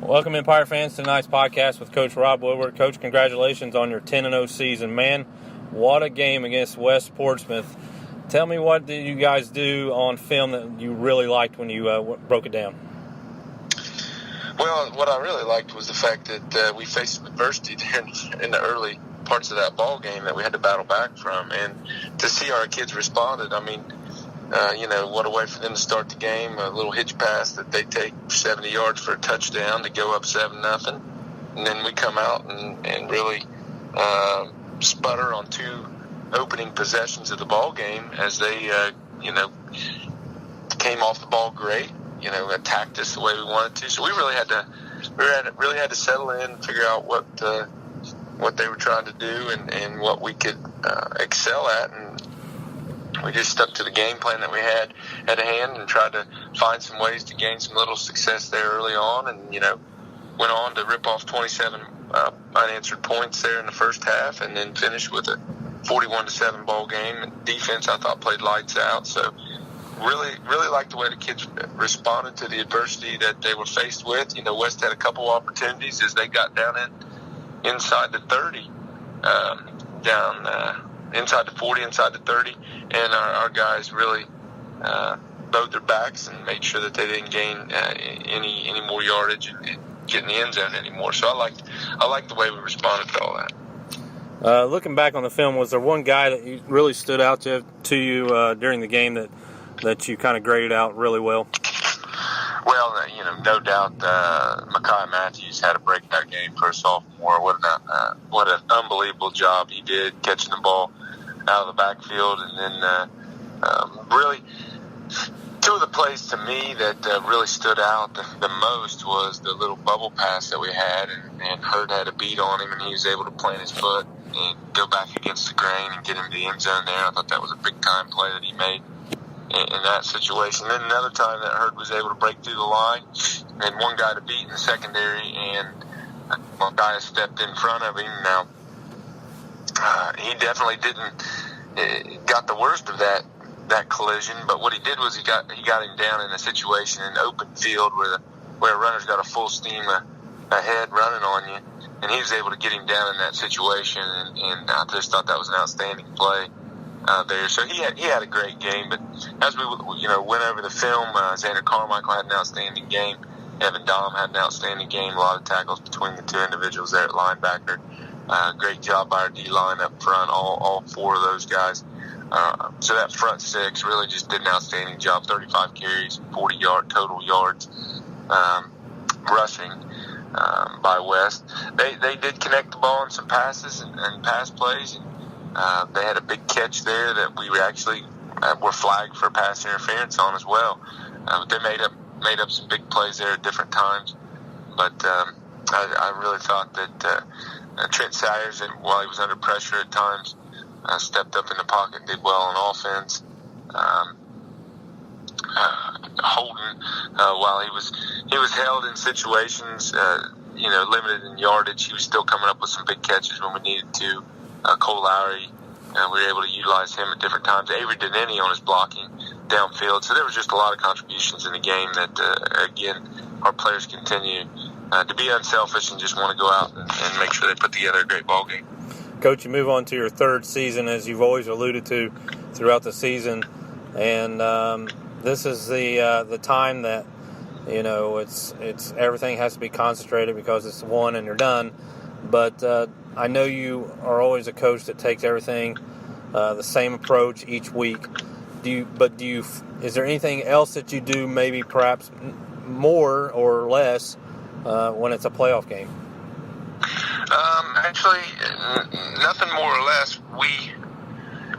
Welcome in, Pirate fans, to tonight's podcast with Coach Rob Woodward. Coach, congratulations on your 10-0 season. Man, what a game against West Portsmouth. Tell me, what did you guys do on film that you really liked when you broke it down? Well, what I really liked was the fact that we faced some adversity in the early parts of that ball game that we had to battle back from. And to see our kids responded, I mean, what a way for them to start the game. A little hitch pass that they take 70 yards for a touchdown to go up 7-0. And then we come out and really sputter on two opening possessions of the ball game as they, came off the ball great, attacked us the way we wanted to. So we really had to settle in and figure out what they were trying to do and what we could excel at. And we just stuck to the game plan that we had at hand and tried to find some ways to gain some little success there early on, and went on to rip off 27 unanswered points there in the first half, and then finished with a 41-7 ball game. And defense, I thought, played lights out. So really liked the way the kids responded to the adversity that they were faced with. West had a couple opportunities as they got down inside the 30, inside the 40, inside the 30, and our guys really bowed their backs and made sure that they didn't gain any more yardage and get in the end zone anymore. So I liked the way we responded to all that. Looking back on the film, was there one guy that really stood out to you during the game that you kind of graded out really well? Well, no doubt, Mekhi Matthews had a breakout game for a sophomore. What an unbelievable job he did catching the ball out of the backfield. And then really, two of the plays to me that really stood out the most was the little bubble pass that we had, and Hurd had a beat on him, and he was able to plant his foot and go back against the grain and get into the end zone there. I thought that was a big-time play that he made in that situation. Then another time that Hurd was able to break through the line and one guy to beat in the secondary, and one guy stepped in front of him. Now, he definitely didn't got the worst of that collision, but what he did was he got him down in a situation in open field where a runner's got a full steam ahead running on you, and he was able to get him down in that situation, and I just thought that was an outstanding play there. So he had a great game. But as we went over the film, Xander Carmichael had an outstanding game. Evan Dom had an outstanding game. A lot of tackles between the two individuals there at linebacker. Great job by our D-line up front, all four of those guys. So that front six really just did an outstanding job. 35 carries, 40 total yards rushing by West. They did connect the ball on some passes and pass plays. And they had a big catch there that we actually were flagged for pass interference on as well. They made up some big plays there at different times. But I really thought that Trent Sayers, while he was under pressure at times, stepped up in the pocket, did well on offense. Holden, while he was held in situations, limited in yardage, he was still coming up with some big catches when we needed to. Cole Lowry, we were able to utilize him at different times. Avery Deneni on his blocking downfield. So there was just a lot of contributions in the game that, again, our players continue to be unselfish and just want to go out and make sure they put together a great ball game. Coach, you move on to your third season, as you've always alluded to throughout the season, and this is the time that it's everything has to be concentrated because it's one and you're done. But I know you are always a coach that takes everything the same approach each week. Is there anything else that you do, maybe perhaps more or less, when it's a playoff game? Actually, nothing more or less.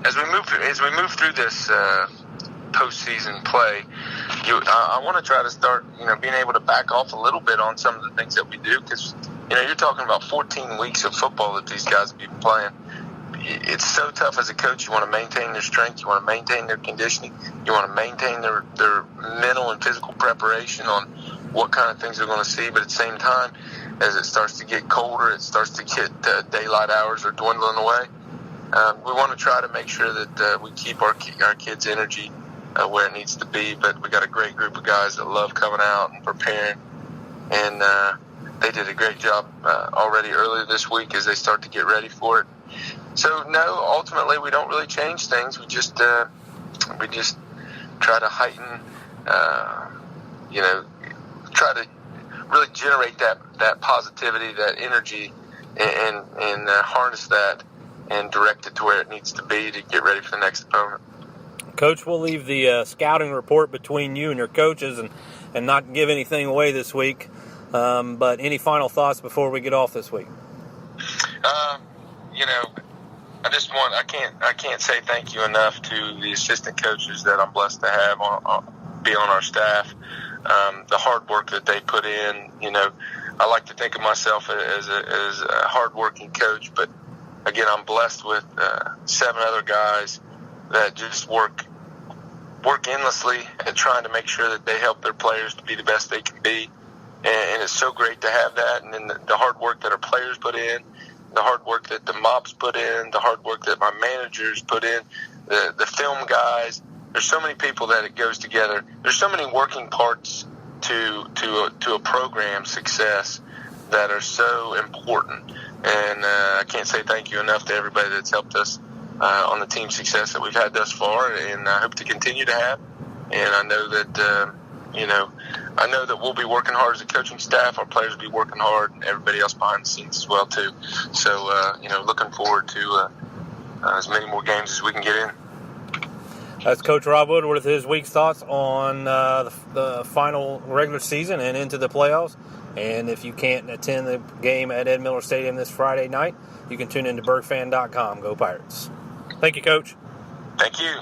As we move through this postseason play, I want to try to start, being able to back off a little bit on some of the things that we do, because you're talking about 14 weeks of football that these guys will be playing. It's so tough as a coach. You want to maintain their strength. You want to maintain their conditioning. You want to maintain their mental and physical preparation on what kind of things they're going to see. But at the same time, as it starts to get colder, it starts to get daylight hours are dwindling away. We want to try to make sure that we keep our kids' energy where it needs to be. But we got a great group of guys that love coming out and preparing. And they did a great job already earlier this week as they start to get ready for it. So no, ultimately we don't really change things. We just try to heighten, try to really generate that positivity, that energy, and harness that and direct it to where it needs to be to get ready for the next opponent. Coach, we'll leave the scouting report between you and your coaches and not give anything away this week. But any final thoughts before we get off this week? I can't say thank you enough to the assistant coaches that I'm blessed to have be on our staff. The hard work that they put in, I like to think of myself as a hardworking coach, but again, I'm blessed with 7 other guys that just work endlessly at trying to make sure that they help their players to be the best they can be. And it's so great to have that. And then the hard work that our players put in, the hard work that the mobs put in, the hard work that my managers put in, the film guys. There's so many people that it goes together. There's so many working parts to a program success that are so important. And I can't say thank you enough to everybody that's helped us on the team success that we've had thus far, and I hope to continue to have. And I know that we'll be working hard as a coaching staff. Our players will be working hard, and everybody else behind the scenes as well too. So looking forward to as many more games as we can get in. That's Coach Rob Woodward with his week's thoughts on the final regular season and into the playoffs. And if you can't attend the game at Ed Miller Stadium this Friday night, you can tune into BurghFan.com. Go Pirates. Thank you, Coach. Thank you.